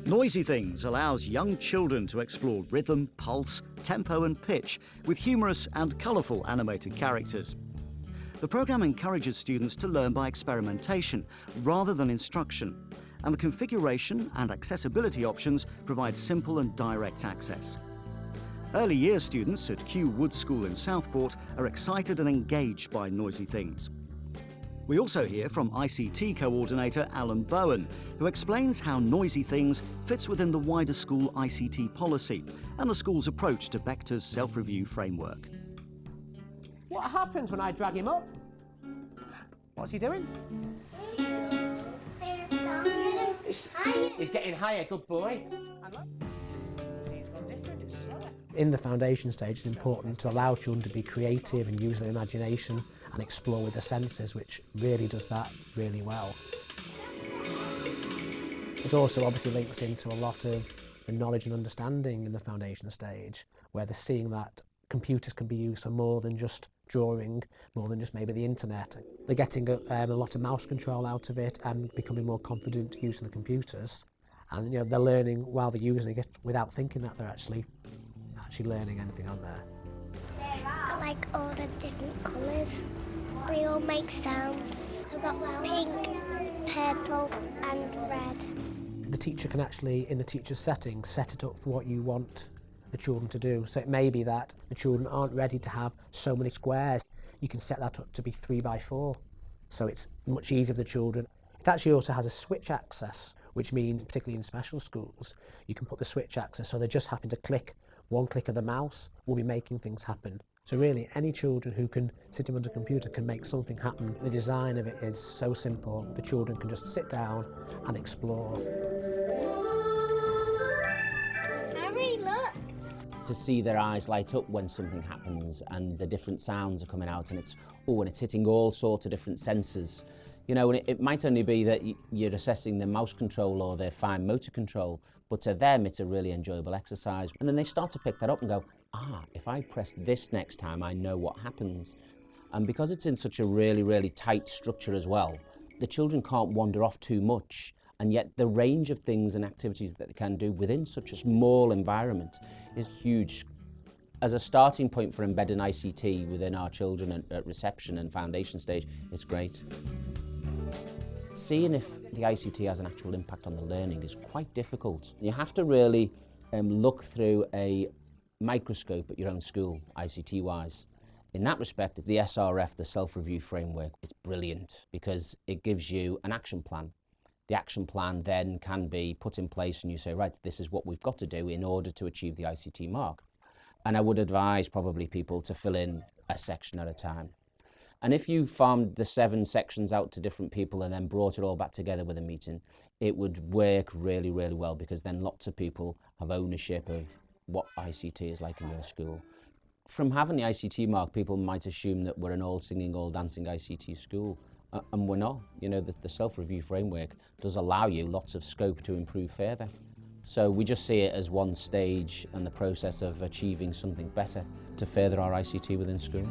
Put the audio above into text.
Noisy Things allows young children to explore rhythm, pulse, tempo and pitch with humorous and colourful animated characters. The programme encourages students to learn by experimentation rather than instruction, and the configuration and accessibility options provide simple and direct access. Early years students at Kew Wood School in Southport are excited and engaged by Noisy Things. We also hear from ICT coordinator Alan Bowen, who explains how Noisy Things fits within the wider school ICT policy and the school's approach to Bechter's self-review framework. What happens when I drag him up? What's he doing? He's getting higher, good boy. See, it's gone different, it's slower. In the foundation stage, it's important to allow children to be creative and use their imagination and explore with the senses, which really does that really well. It also obviously links into a lot of the knowledge and understanding in the foundation stage, where they're seeing that computers can be used for more than just drawing, more than just maybe the internet. They're getting a lot of mouse control out of it and becoming more confident using the computers. And you know, they're learning while they're using it without thinking that they're actually learning anything on there. I like all the different colours. They all make sounds. I've got pink, purple and red. The teacher can actually, in the teacher's setting, set it up for what you want the children to do. So it may be that the children aren't ready to have so many squares. You can set that up to be 3 by 4. So it's much easier for the children. It actually also has a switch access, which means, particularly in special schools, you can put the switch access so they're just having to click one click of the mouse will be making things happen. So really, any children who can sit in front of a computer can make something happen. The design of it is so simple, the children can just sit down and explore. Harry, look! To see their eyes light up when something happens and the different sounds are coming out and it's hitting all sorts of different senses. You know, and it might only be that you're assessing their mouse control or their fine motor control, but to them it's a really enjoyable exercise. And then they start to pick that up and go, if I press this next time, I know what happens. And because it's in such a really, really tight structure as well, the children can't wander off too much. And yet the range of things and activities that they can do within such a small environment is huge. As a starting point for embedding ICT within our children at reception and foundation stage, it's great. Seeing if the ICT has an actual impact on the learning is quite difficult. You have to really look through a microscope at your own school, ICT-wise. In that respect, the SRF, the self-review framework, it's brilliant because it gives you an action plan. The action plan then can be put in place and you say, right, this is what we've got to do in order to achieve the ICT mark. And I would advise probably people to fill in a section at a time. And if you farmed the 7 sections out to different people and then brought it all back together with a meeting, it would work really, really well because then lots of people have ownership of what ICT is like in your school. From having the ICT mark, people might assume that we're an all singing, all dancing ICT school, and we're not. You know, the self-review framework does allow you lots of scope to improve further. So we just see it as one stage in the process of achieving something better to further our ICT within school.